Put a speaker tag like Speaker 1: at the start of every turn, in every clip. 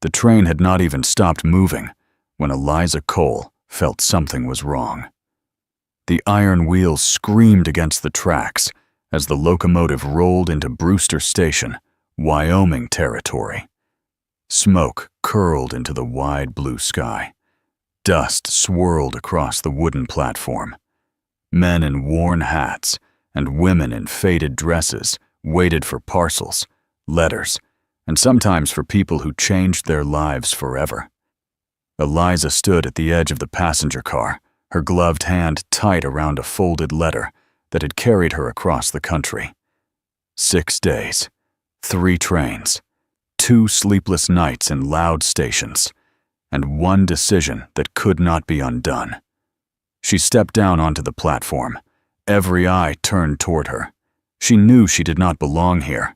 Speaker 1: The train had not even stopped moving when Eliza Cole felt something was wrong. The iron wheels screamed against the tracks as the locomotive rolled into Brewster Station, Wyoming territory. Smoke curled into the wide blue sky. Dust swirled across the wooden platform. Men in worn hats and women in faded dresses waited for parcels, letters, and sometimes for people who changed their lives forever. Eliza stood at the edge of the passenger car, her gloved hand tight around a folded letter that had carried her across the country. 6 days, 3 trains, 2 sleepless nights in loud stations, and one decision that could not be undone. She stepped down onto the platform, every eye turned toward her. She knew she did not belong here.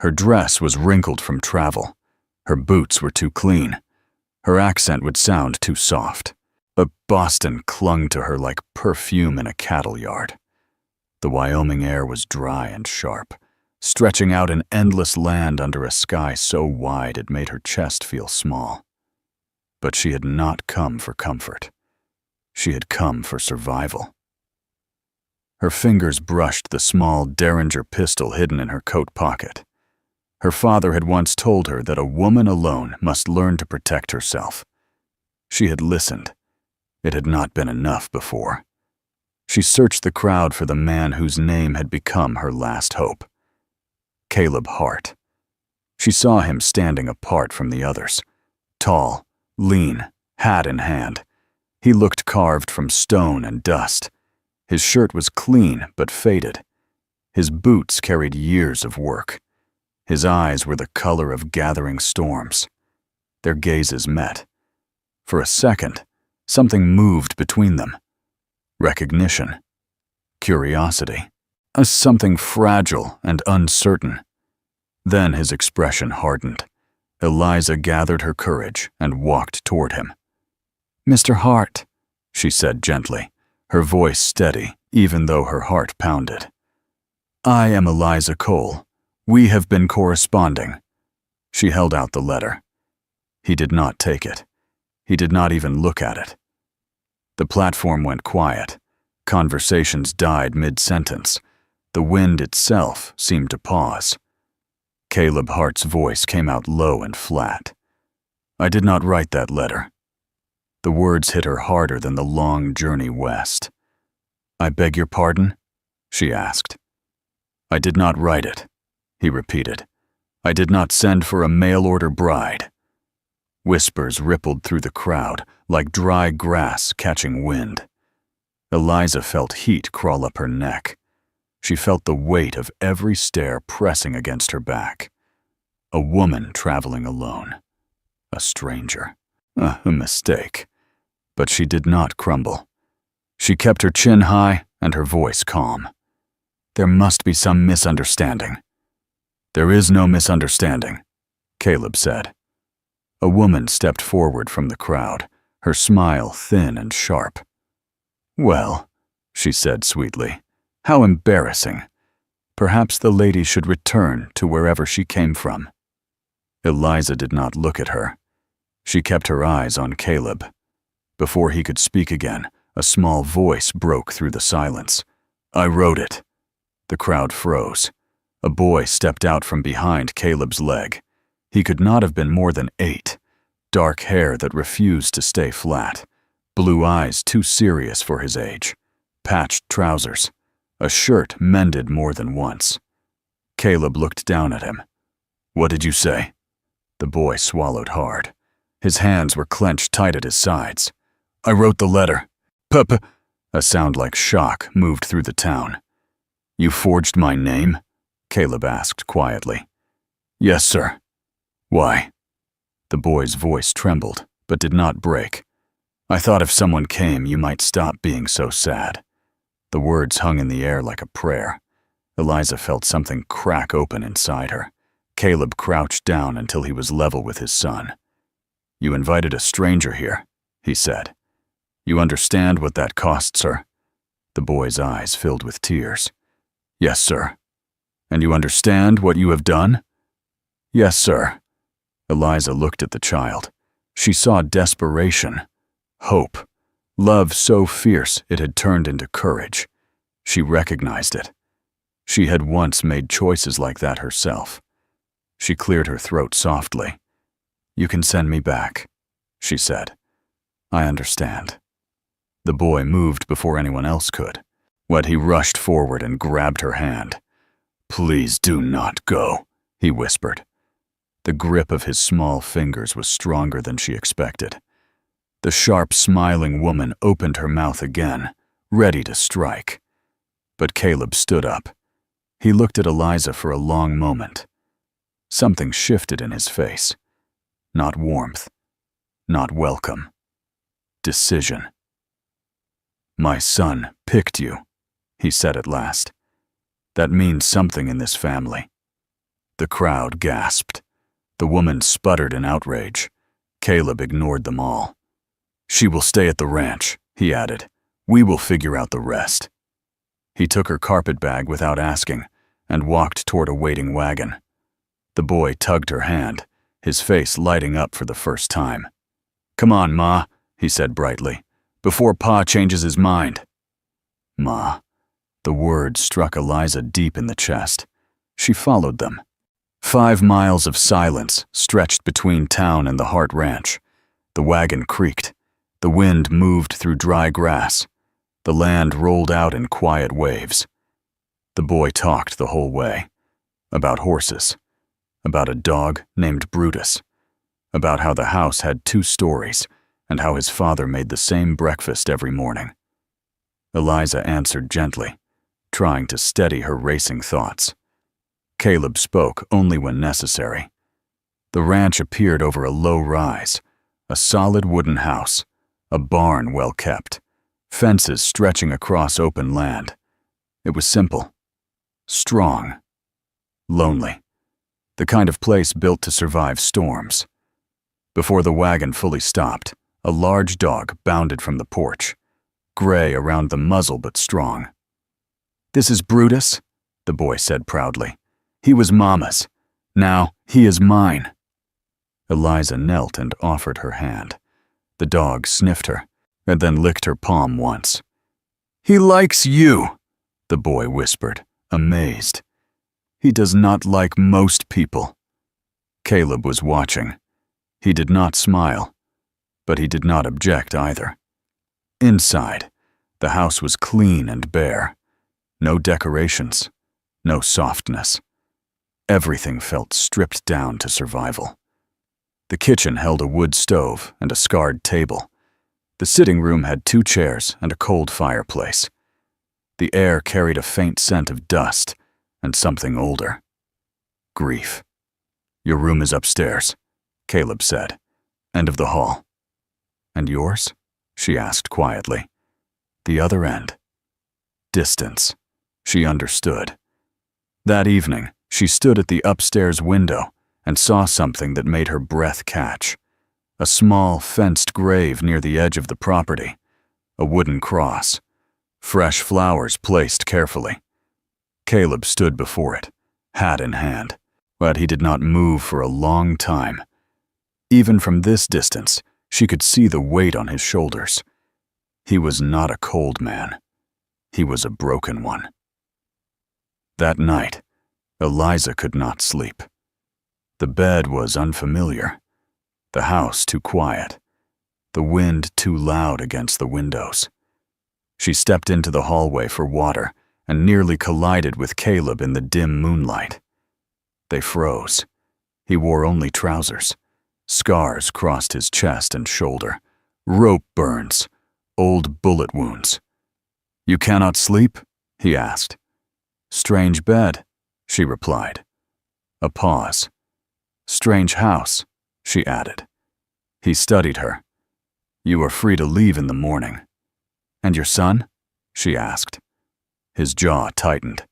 Speaker 1: Her dress was wrinkled from travel. Her boots were too clean. Her accent would sound too soft. But Boston clung to her like perfume in a cattle yard. The Wyoming air was dry and sharp, stretching out an endless land under a sky so wide it made her chest feel small. But she had not come for comfort. She had come for survival. Her fingers brushed the small Derringer pistol hidden in her coat pocket. Her father had once told her that a woman alone must learn to protect herself. She had listened. It had not been enough before. She searched the crowd for the man whose name had become her last hope. Caleb Hart. She saw him standing apart from the others. Tall, lean, hat in hand. He looked carved from stone and dust. His shirt was clean but faded. His boots carried years of work. His eyes were the color of gathering storms. Their gazes met. For a second, something moved between them. Recognition. Curiosity. Something fragile and uncertain. Then his expression hardened. Eliza gathered her courage and walked toward him. "Mr. Hart," she said gently, her voice steady, even though her heart pounded. "I am Eliza Cole. We have been corresponding." She held out the letter. He did not take it. He did not even look at it. The platform went quiet. Conversations died mid-sentence. The wind itself seemed to pause. Caleb Hart's voice came out low and flat. "I did not write that letter." The words hit her harder than the long journey west. "I beg your pardon?" she asked. "I did not write it," he repeated. "I did not send for a mail-order bride." Whispers rippled through the crowd like dry grass catching wind. Eliza felt heat crawl up her neck. She felt the weight of every stare pressing against her back. A woman traveling alone. A stranger. A mistake. But she did not crumble. She kept her chin high and her voice calm. "There must be some misunderstanding." "There is no misunderstanding," Caleb said. A woman stepped forward from the crowd, her smile thin and sharp. "Well," she said sweetly, "how embarrassing. Perhaps the lady should return to wherever she came from." Eliza did not look at her. She kept her eyes on Caleb. Before he could speak again, a small voice broke through the silence. "I wrote it." The crowd froze. A boy stepped out from behind Caleb's leg. He could not have been more than 8. Dark hair that refused to stay flat. Blue eyes too serious for his age. Patched trousers. A shirt mended more than once. Caleb looked down at him. "What did you say?" The boy swallowed hard. His hands were clenched tight at his sides. "I wrote the letter." "Pup." A sound like shock moved through the town. "You forged my name?" Caleb asked quietly. "Yes, sir." "Why?" The boy's voice trembled, but did not break. "I thought if someone came, you might stop being so sad." The words hung in the air like a prayer. Eliza felt something crack open inside her. Caleb crouched down until he was level with his son. "You invited a stranger here," he said. "You understand what that costs her?" The boy's eyes filled with tears. "Yes, sir." "And you understand what you have done?" "Yes, sir." Eliza looked at the child. She saw desperation, hope, love so fierce it had turned into courage. She recognized it. She had once made choices like that herself. She cleared her throat softly. "You can send me back," she said. "I understand." The boy moved before anyone else could. But he rushed forward and grabbed her hand. "Please do not go," he whispered. The grip of his small fingers was stronger than she expected. The sharp, smiling woman opened her mouth again, ready to strike. But Caleb stood up. He looked at Eliza for a long moment. Something shifted in his face. Not warmth. Not welcome. Decision. "My son picked you," he said at last. "That means something in this family." The crowd gasped. The woman sputtered in outrage. Caleb ignored them all. "She will stay at the ranch," he added. "We will figure out the rest." He took her carpet bag without asking and walked toward a waiting wagon. The boy tugged her hand, his face lighting up for the first time. "Come on, Ma," he said brightly, "before Pa changes his mind." Ma. The word struck Eliza deep in the chest. She followed them. 5 miles of silence stretched between town and the Hart Ranch. The wagon creaked. The wind moved through dry grass. The land rolled out in quiet waves. The boy talked the whole way. About horses. About a dog named Brutus. About how the house had 2 stories and how his father made the same breakfast every morning. Eliza answered gently, trying to steady her racing thoughts. Caleb spoke only when necessary. The ranch appeared over a low rise, a solid wooden house, a barn well kept, fences stretching across open land. It was simple, strong, lonely, the kind of place built to survive storms. Before the wagon fully stopped, a large dog bounded from the porch, gray around the muzzle but strong. "This is Brutus," the boy said proudly. "He was Mama's. Now he is mine." Eliza knelt and offered her hand. The dog sniffed her and then licked her palm once. "He likes you," the boy whispered, amazed. "He does not like most people." Caleb was watching. He did not smile, but he did not object either. Inside, the house was clean and bare. No decorations, no softness. Everything felt stripped down to survival. The kitchen held a wood stove and a scarred table. The sitting room had 2 chairs and a cold fireplace. The air carried a faint scent of dust and something older. Grief. "Your room is upstairs," Caleb said. "End of the hall." "And yours?" she asked quietly. "The other end." Distance. She understood. That evening, she stood at the upstairs window and saw something that made her breath catch. A small, fenced grave near the edge of the property. A wooden cross. Fresh flowers placed carefully. Caleb stood before it, hat in hand, but he did not move for a long time. Even from this distance, she could see the weight on his shoulders. He was not a cold man. He was a broken one. That night, Eliza could not sleep. The bed was unfamiliar, the house too quiet, the wind too loud against the windows. She stepped into the hallway for water and nearly collided with Caleb in the dim moonlight. They froze. He wore only trousers. Scars crossed his chest and shoulder, rope burns, old bullet wounds. "You cannot sleep?" he asked. "Strange bed," she replied. A pause. "Strange house," she added. He studied her. "You are free to leave in the morning." "And your son?" she asked. His jaw tightened.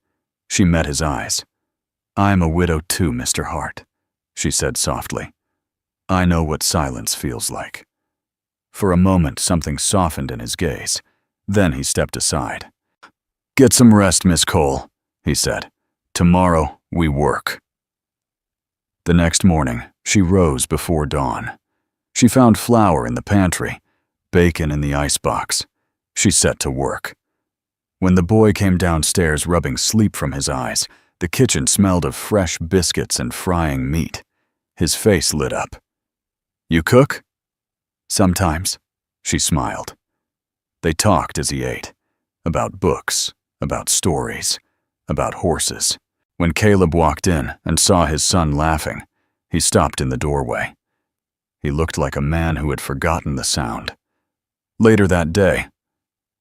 Speaker 1: She met his eyes. "I am a widow too, Mr. Hart," she said softly. "I know what silence feels like." For a moment, something softened in his gaze. Then he stepped aside. "Get some rest, Miss Cole," he said. "Tomorrow we work." The next morning, she rose before dawn. She found flour in the pantry, bacon in the icebox. She set to work. When the boy came downstairs rubbing sleep from his eyes, the kitchen smelled of fresh biscuits and frying meat. His face lit up. "You cook?" "Sometimes," she smiled. They talked as he ate, about books, about stories, about horses. When Caleb walked in and saw his son laughing, he stopped in the doorway. He looked like a man who had forgotten the sound. Later that day,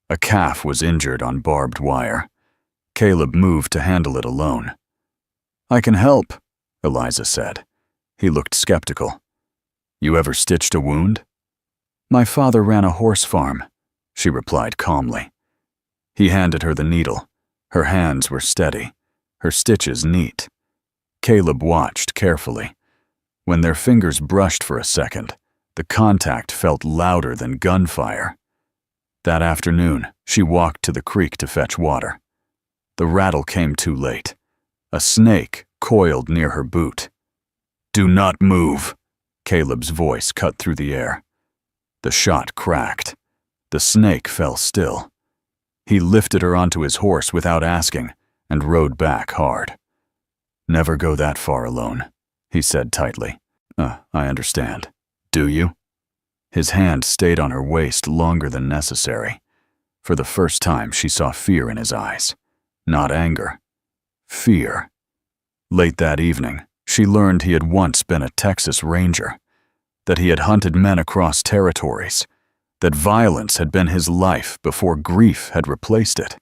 Speaker 1: a calf was injured on barbed wire. Caleb moved to handle it alone. "I can help," Eliza said. He looked skeptical. "You ever stitched a wound?" "My father ran a horse farm," she replied calmly. He handed her the needle. Her hands were steady, her stitches neat. Caleb watched carefully. When their fingers brushed for a second, the contact felt louder than gunfire. That afternoon, she walked to the creek to fetch water. The rattle came too late. A snake coiled near her boot. "Do not move," Caleb's voice cut through the air. The shot cracked. The snake fell still. He lifted her onto his horse without asking and rode back hard. "Never go that far alone," he said tightly. I understand. Do you?" His hand stayed on her waist longer than necessary. For the first time, she saw fear in his eyes. Not anger. Fear. Late that evening, she learned he had once been a Texas Ranger, that he had hunted men across territories, that violence had been his life before grief had replaced it.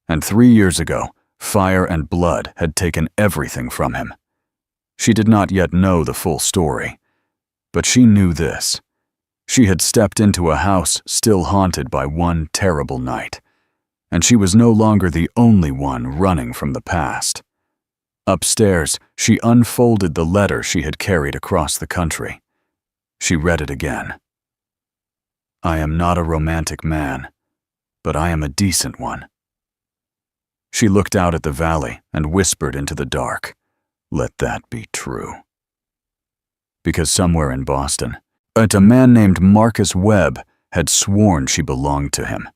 Speaker 1: And 3 years ago, fire and blood had taken everything from him. She did not yet know the full story, but she knew this. She had stepped into a house still haunted by one terrible night, and she was no longer the only one running from the past. Upstairs, she unfolded the letter she had carried across the country. She read it again. "I am not a romantic man, but I am a decent one." She looked out at the valley and whispered into the dark, "Let that be true." Because somewhere in Boston, a man named Marcus Webb had sworn she belonged to him.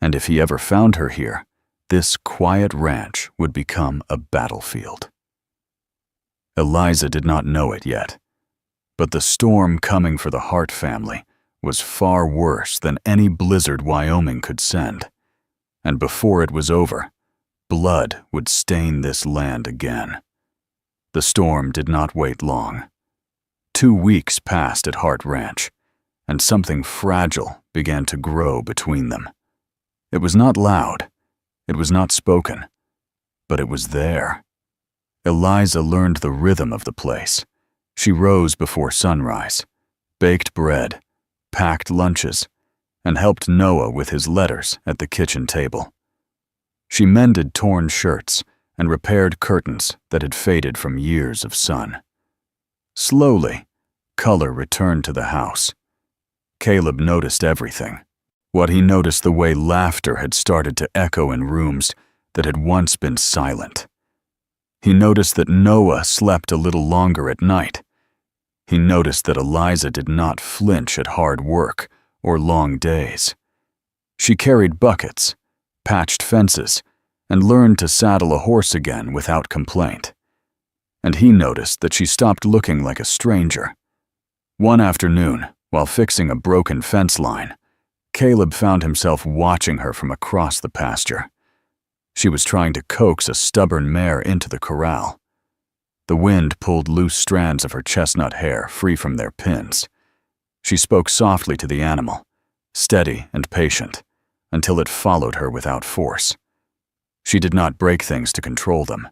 Speaker 1: And if he ever found her here, this quiet ranch would become a battlefield. Eliza did not know it yet, but the storm coming for the Hart family was far worse than any blizzard Wyoming could send. And before it was over, blood would stain this land again. The storm did not wait long. 2 weeks passed at Hart Ranch, and something fragile began to grow between them. It was not loud, it was not spoken, but it was there. Eliza learned the rhythm of the place. She rose before sunrise, baked bread, packed lunches, and helped Noah with his letters at the kitchen table. She mended torn shirts and repaired curtains that had faded from years of sun. Slowly, color returned to the house. Caleb noticed everything. What he noticed the way laughter had started to echo in rooms that had once been silent. He noticed that Noah slept a little longer at night. He noticed that Eliza did not flinch at hard work or long days. She carried buckets, patched fences, and learned to saddle a horse again without complaint. And he noticed that she stopped looking like a stranger. One afternoon, while fixing a broken fence line, Caleb found himself watching her from across the pasture. She was trying to coax a stubborn mare into the corral. The wind pulled loose strands of her chestnut hair free from their pins. She spoke softly to the animal, steady and patient, until it followed her without force. She did not break things to control them.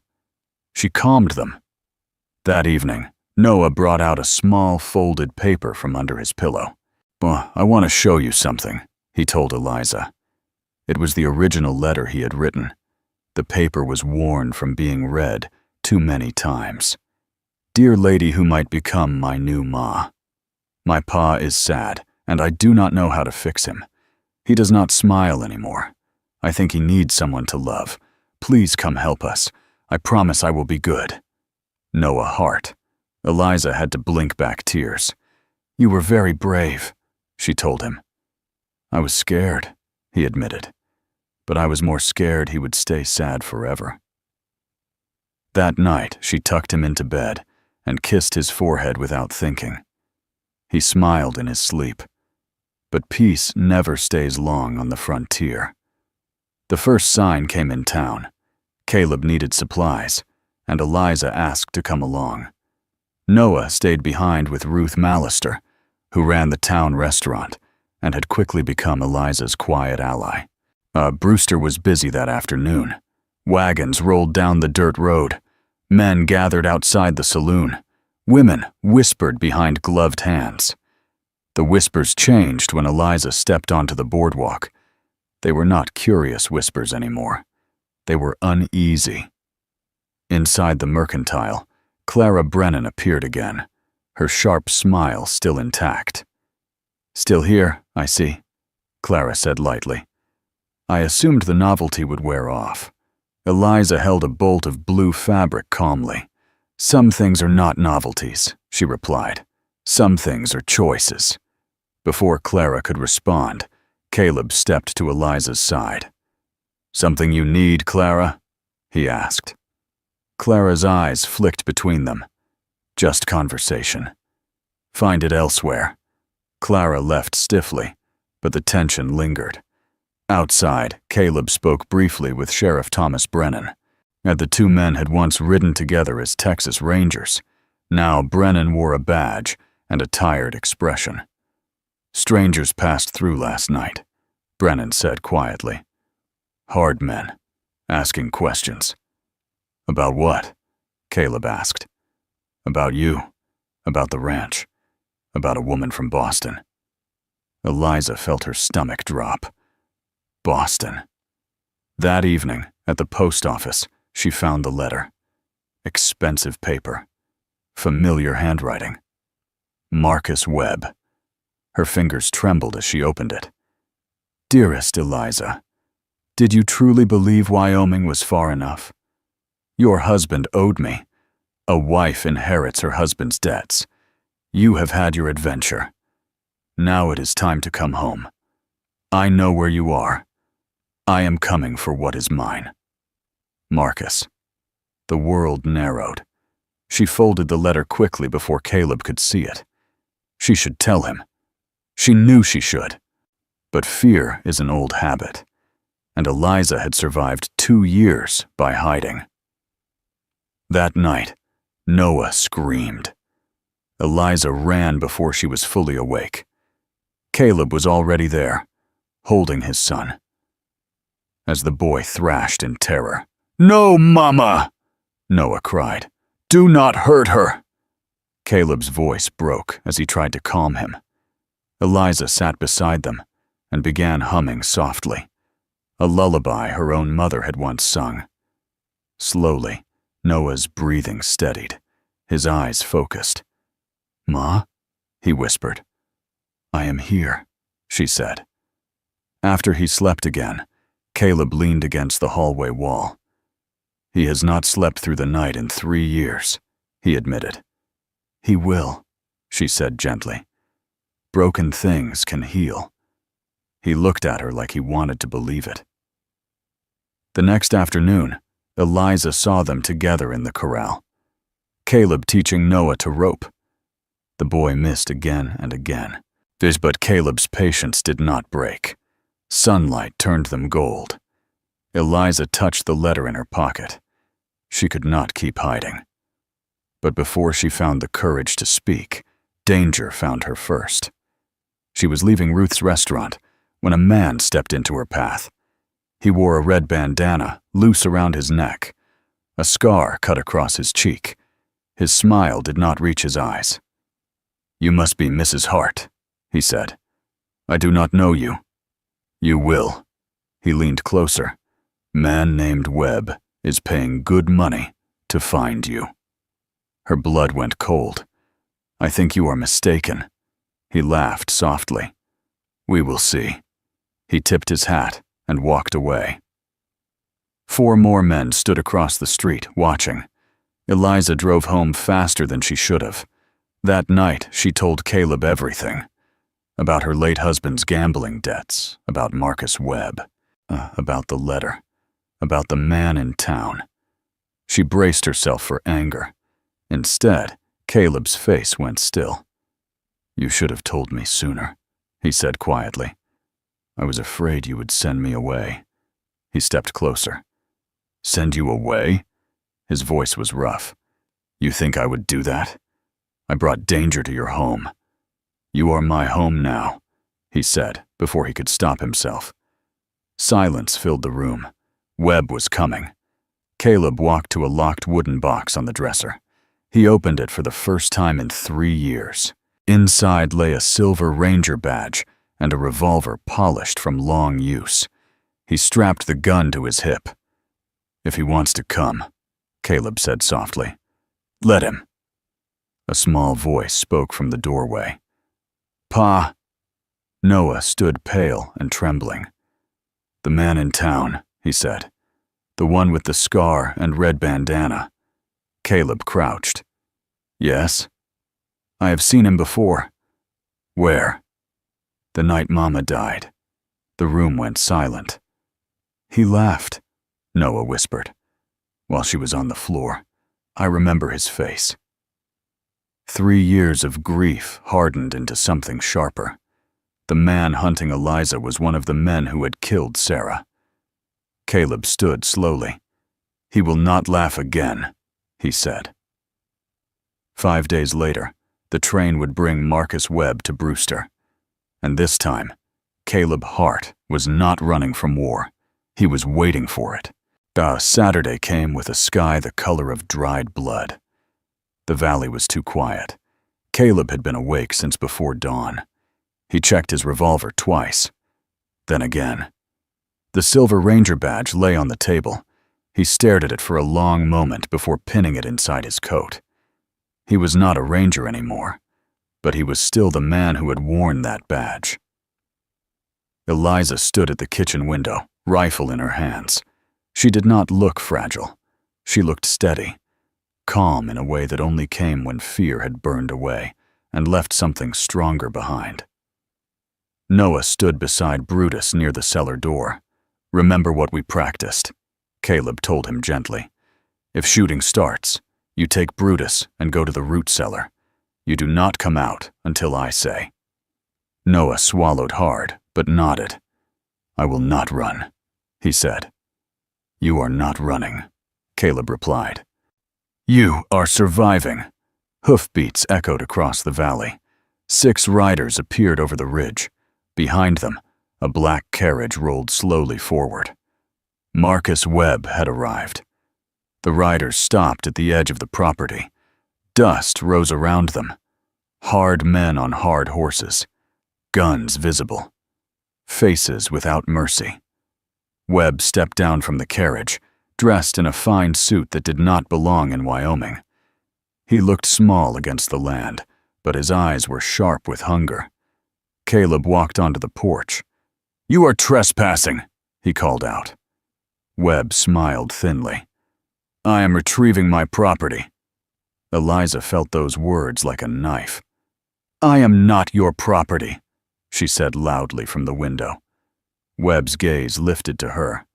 Speaker 1: She calmed them. That evening, Noah brought out a small folded paper from under his pillow. "I want to show you something," he told Eliza. It was the original letter he had written. The paper was worn from being read too many times. "Dear lady who might become my new ma. My pa is sad, and I do not know how to fix him. He does not smile anymore. I think he needs someone to love. Please come help us. I promise I will be good. Noah Hart." Eliza had to blink back tears. "You were very brave," she told him. "I was scared," he admitted, "but I was more scared he would stay sad forever." That night, she tucked him into bed and kissed his forehead without thinking. He smiled in his sleep. But peace never stays long on the frontier. The first sign came in town. Caleb needed supplies, and Eliza asked to come along. Noah stayed behind with Ruth Mallister, who ran the town restaurant and had quickly become Eliza's quiet ally. Brewster was busy that afternoon. Wagons rolled down the dirt road. Men gathered outside the saloon. Women whispered behind gloved hands. The whispers changed when Eliza stepped onto the boardwalk. They were not curious whispers anymore. They were uneasy. Inside the mercantile, Clara Brennan appeared again, her sharp smile still intact. "Still here, I see," Clara said lightly. "I assumed the novelty would wear off." Eliza held a bolt of blue fabric calmly. "Some things are not novelties," she replied. "Some things are choices." Before Clara could respond, Caleb stepped to Eliza's side. "Something you need, Clara?" he asked. Clara's eyes flicked between them. "Just conversation." "Find it elsewhere." Clara left stiffly, but the tension lingered. Outside, Caleb spoke briefly with Sheriff Thomas Brennan. The two men had once ridden together as Texas Rangers. Now Brennan wore a badge and a tired expression. "Strangers passed through last night," Brennan said quietly. "Hard men, asking questions." "About what?" Caleb asked. "About you, about the ranch, about a woman from Boston." Eliza felt her stomach drop. Boston. That evening, at the post office, she found the letter. Expensive paper. Familiar handwriting. Marcus Webb. Her fingers trembled as she opened it. "Dearest Eliza, did you truly believe Wyoming was far enough? Your husband owed me. A wife inherits her husband's debts. You have had your adventure. Now it is time to come home. I know where you are. I am coming for what is mine. Marcus." The world narrowed. She folded the letter quickly before Caleb could see it. She should tell him. She knew she should. But fear is an old habit, and Eliza had survived 2 years by hiding. That night, Noah screamed. Eliza ran before she was fully awake. Caleb was already there, holding his son. As the boy thrashed in terror, "No, Mama!" Noah cried. "Do not hurt her!" Caleb's voice broke as he tried to calm him. Eliza sat beside them and began humming softly, a lullaby her own mother had once sung. Slowly, Noah's breathing steadied, his eyes focused. "Ma?" he whispered. "I am here," she said. After he slept again, Caleb leaned against the hallway wall. "He has not slept through the night in 3 years," he admitted. "He will," she said gently. "Broken things can heal." He looked at her like he wanted to believe it. The next afternoon, Eliza saw them together in the corral. Caleb teaching Noah to rope. The boy missed again and again. But Caleb's patience did not break. Sunlight turned them gold. Eliza touched the letter in her pocket. She could not keep hiding. But before she found the courage to speak, danger found her first. She was leaving Ruth's restaurant when a man stepped into her path. He wore a red bandana loose around his neck. A scar cut across his cheek. His smile did not reach his eyes. "You must be Mrs. Hart," he said. "I do not know you." "You will." He leaned closer. "Man named Webb is paying good money to find you." Her blood went cold. "I think you are mistaken." He laughed softly. "We will see." He tipped his hat and walked away. 4 more men stood across the street, watching. Eliza drove home faster than she should have. That night, she told Caleb everything. About her late husband's gambling debts, about Marcus Webb, about the letter, about the man in town. She braced herself for anger. Instead, Caleb's face went still. "You should have told me sooner," he said quietly. "I was afraid you would send me away." He stepped closer. "Send you away?" His voice was rough. "You think I would do that? I brought danger to your home." "You are my home now," he said before he could stop himself. Silence filled the room. Webb was coming. Caleb walked to a locked wooden box on the dresser. He opened it for the first time in 3 years. Inside lay a silver ranger badge and a revolver polished from long use. He strapped the gun to his hip. "If he wants to come," Caleb said softly, "let him." A small voice spoke from the doorway. "Pa." Noah stood pale and trembling. "The man in town," he said. "The one with the scar and red bandana." Caleb crouched. "Yes?" "I have seen him before." "Where?" "The night Mama died." The room went silent. "He laughed," Noah whispered, "while she was on the floor. I remember his face." 3 years of grief hardened into something sharper. The man hunting Eliza was one of the men who had killed Sarah. Caleb stood slowly. "He will not laugh again," he said. 5 days later, the train would bring Marcus Webb to Brewster. And this time, Caleb Hart was not running from war. He was waiting for it. Saturday came with a sky the color of dried blood. The valley was too quiet. Caleb had been awake since before dawn. He checked his revolver twice. Then again. The silver ranger badge lay on the table. He stared at it for a long moment before pinning it inside his coat. He was not a ranger anymore, but he was still the man who had worn that badge. Eliza stood at the kitchen window, rifle in her hands. She did not look fragile. She looked steady, calm in a way that only came when fear had burned away and left something stronger behind. Noah stood beside Brutus near the cellar door. "Remember what we practiced," Caleb told him gently. "If shooting starts, you take Brutus and go to the root cellar. You do not come out until I say." Noah swallowed hard, but nodded. "I will not run," he said. "You are not running," Caleb replied. "You are surviving." Hoofbeats echoed across the valley. 6 riders appeared over the ridge. Behind them, a black carriage rolled slowly forward. Marcus Webb had arrived. The riders stopped at the edge of the property. Dust rose around them. Hard men on hard horses. Guns visible. Faces without mercy. Webb stepped down from the carriage, dressed in a fine suit that did not belong in Wyoming. He looked small against the land, but his eyes were sharp with hunger. Caleb walked onto the porch. "You are trespassing," he called out. Webb smiled thinly. "I am retrieving my property." Eliza felt those words like a knife. "I am not your property," she said loudly from the window. Webb's gaze lifted to her.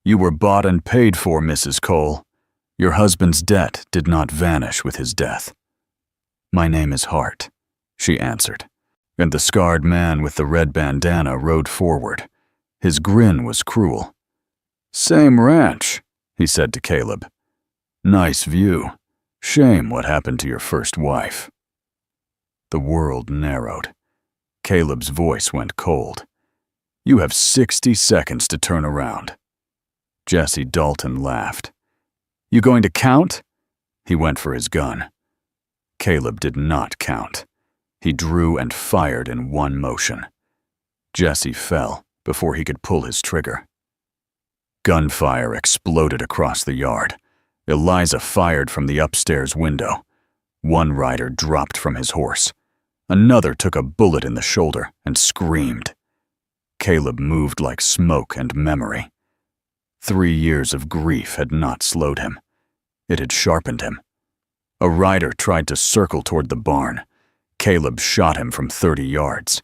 Speaker 1: "You were bought and paid for, Mrs. Cole. Your husband's debt did not vanish with his death." "My name is Hart," she answered. And the scarred man with the red bandana rode forward. His grin was cruel. "Same ranch," he said to Caleb. "Nice view. Shame what happened to your first wife." The world narrowed. Caleb's voice went cold. "You have 60 seconds to turn around." Jesse Dalton laughed. "You going to count?" He went for his gun. Caleb did not count. He drew and fired in one motion. Jesse fell before he could pull his trigger. Gunfire exploded across the yard. Eliza fired from the upstairs window. One rider dropped from his horse. Another took a bullet in the shoulder and screamed. Caleb moved like smoke and memory. 3 years of grief had not slowed him. It had sharpened him. A rider tried to circle toward the barn. Caleb shot him from 30 yards.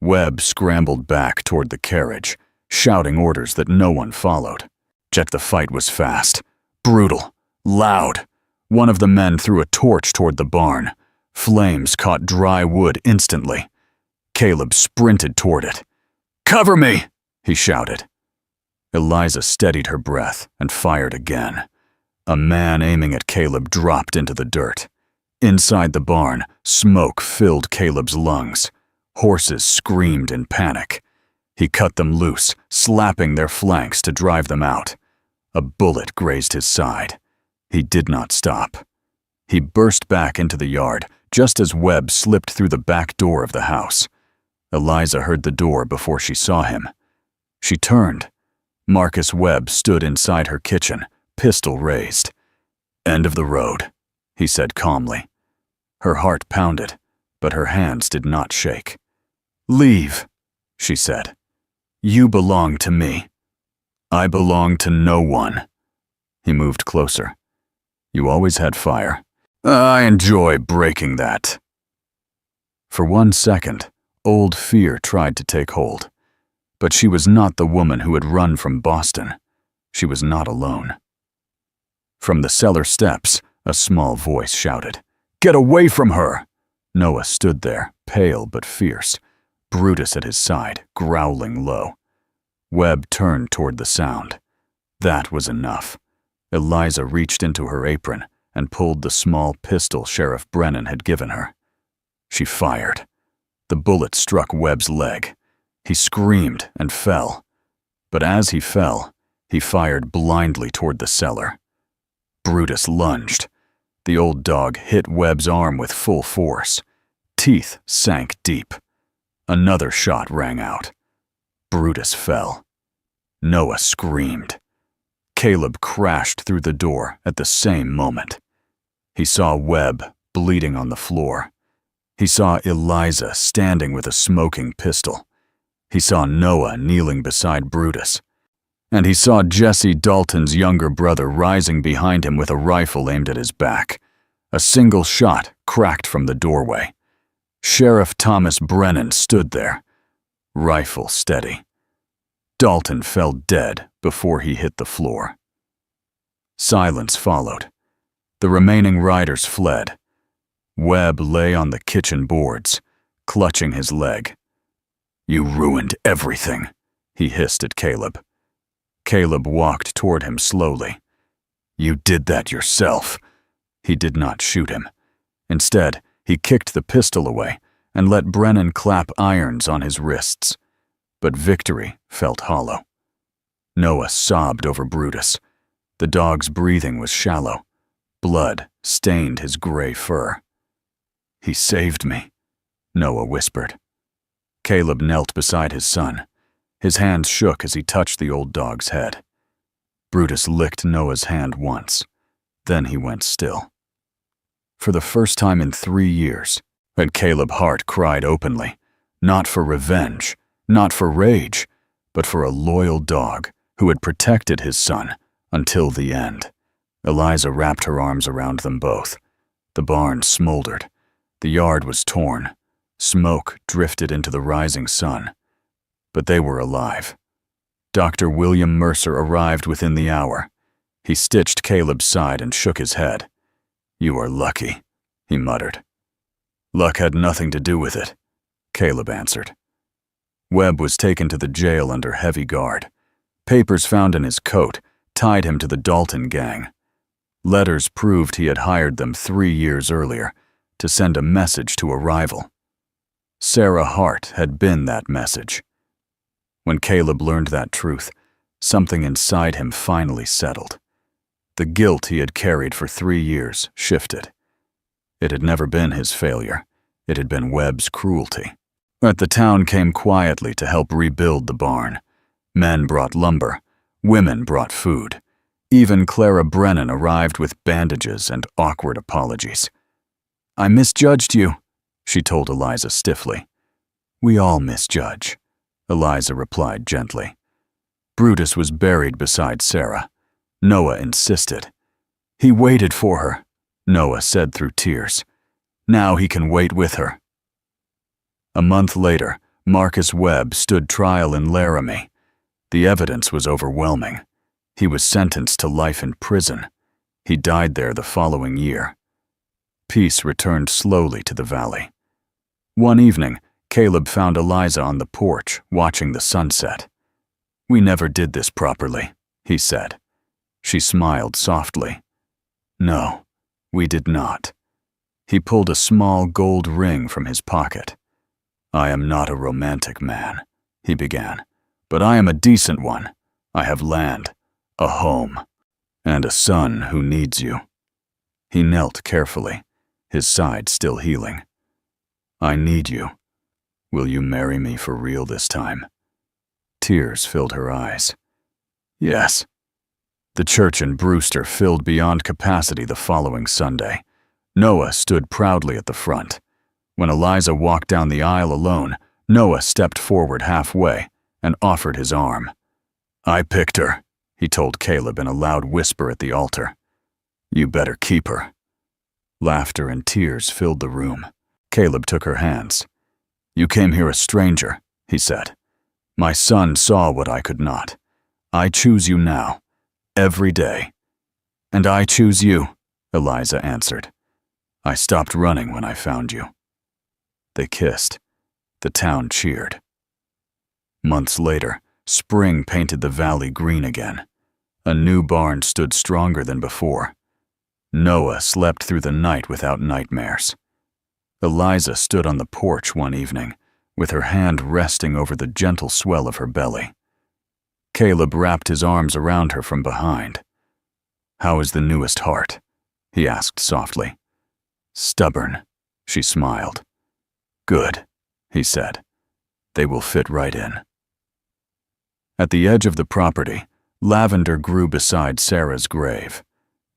Speaker 1: Webb scrambled back toward the carriage, shouting orders that no one followed. Yet the fight was fast, brutal, loud. One of the men threw a torch toward the barn. Flames caught dry wood instantly. Caleb sprinted toward it. "Cover me!" he shouted. Eliza steadied her breath and fired again. A man aiming at Caleb dropped into the dirt. Inside the barn, smoke filled Caleb's lungs. Horses screamed in panic. He cut them loose, slapping their flanks to drive them out. A bullet grazed his side. He did not stop. He burst back into the yard just as Webb slipped through the back door of the house. Eliza heard the door before she saw him. She turned. Marcus Webb stood inside her kitchen, pistol raised. "End of the road," he said calmly. Her heart pounded, but her hands did not shake. "Leave," she said. "You belong to me." "I belong to no one." He moved closer. "You always had fire." "I enjoy breaking that." For 1 second, old fear tried to take hold. But she was not the woman who had run from Boston. She was not alone. From the cellar steps, a small voice shouted, "Get away from her!" Noah stood there, pale but fierce, Brutus at his side, growling low. Webb turned toward the sound. That was enough. Eliza reached into her apron and pulled the small pistol Sheriff Brennan had given her. She fired. The bullet struck Webb's leg. He screamed and fell. But as he fell, he fired blindly toward the cellar. Brutus lunged. The old dog hit Webb's arm with full force. Teeth sank deep. Another shot rang out. Brutus fell. Noah screamed. Caleb crashed through the door at the same moment. He saw Webb bleeding on the floor. He saw Eliza standing with a smoking pistol. He saw Noah kneeling beside Brutus. And he saw Jesse Dalton's younger brother rising behind him with a rifle aimed at his back. A single shot cracked from the doorway. Sheriff Thomas Brennan stood there, rifle steady. Dalton fell dead before he hit the floor. Silence followed. The remaining riders fled. Webb lay on the kitchen boards, clutching his leg. "You ruined everything," he hissed at Caleb. Caleb walked toward him slowly. "You did that yourself." He did not shoot him. Instead, he kicked the pistol away and let Brennan clap irons on his wrists. But victory felt hollow. Noah sobbed over Brutus. The dog's breathing was shallow. Blood stained his gray fur. "He saved me," Noah whispered. Caleb knelt beside his son. His hands shook as he touched the old dog's head. Brutus licked Noah's hand once. Then he went still. For the first time in 3 years, had Caleb Hart cried openly, not for revenge, not for rage, but for a loyal dog who had protected his son until the end. Eliza wrapped her arms around them both. The barn smoldered. The yard was torn. Smoke drifted into the rising sun. But they were alive. Dr. William Mercer arrived within the hour. He stitched Caleb's side and shook his head. "You are lucky," he muttered. "Luck had nothing to do with it," Caleb answered. Webb was taken to the jail under heavy guard. Papers found in his coat tied him to the Dalton gang. Letters proved he had hired them 3 years earlier to send a message to a rival. Sarah Hart had been that message. When Caleb learned that truth, something inside him finally settled. The guilt he had carried for 3 years shifted. It had never been his failure. It had been Webb's cruelty. But the town came quietly to help rebuild the barn. Men brought lumber. Women brought food. Even Clara Brennan arrived with bandages and awkward apologies. "I misjudged you," she told Eliza stiffly. "We all misjudge," Eliza replied gently. Brutus was buried beside Sarah. Noah insisted. He waited for her, Noah said through tears. Now he can wait with her. A month later, Marcus Webb stood trial in Laramie. The evidence was overwhelming. He was sentenced to life in prison. He died there the following year. Peace returned slowly to the valley. One evening, Caleb found Eliza on the porch, watching the sunset. "We never did this properly," he said. She smiled softly. "No, we did not." He pulled a small gold ring from his pocket. "I am not a romantic man," he began, "but I am a decent one. I have land, a home, and a son who needs you." He knelt carefully, his side still healing. "I need you. Will you marry me for real this time?" Tears filled her eyes. "Yes." The church in Brewster filled beyond capacity the following Sunday. Noah stood proudly at the front. When Eliza walked down the aisle alone, Noah stepped forward halfway and offered his arm. "I picked her," he told Caleb in a loud whisper at the altar. "You better keep her." Laughter and tears filled the room. Caleb took her hands. "You came here a stranger," he said. "My son saw what I could not. I choose you now, every day." "And I choose you," Eliza answered. "I stopped running when I found you." They kissed. The town cheered. Months later, spring painted the valley green again. A new barn stood stronger than before. Noah slept through the night without nightmares. Eliza stood on the porch one evening, with her hand resting over the gentle swell of her belly. Caleb wrapped his arms around her from behind. "How is the newest heart?" he asked softly. "Stubborn," she smiled. "Good," he said. "They will fit right in." At the edge of the property, lavender grew beside Sarah's grave.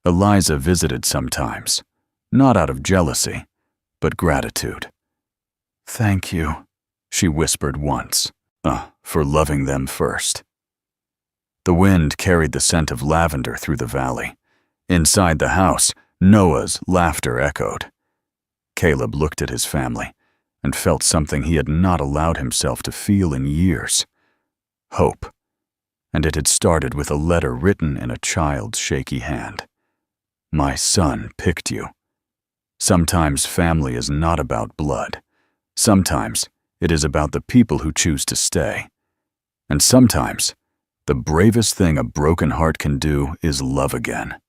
Speaker 1: Eliza visited sometimes, not out of jealousy, but gratitude. "Thank you," she whispered once, "for loving them first." The wind carried the scent of lavender through the valley. Inside the house, Noah's laughter echoed. Caleb looked at his family and felt something he had not allowed himself to feel in years. Hope. And it had started with a letter written in a child's shaky hand. "My son picked you." Sometimes family is not about blood. Sometimes it is about the people who choose to stay. And sometimes the bravest thing a broken heart can do is love again.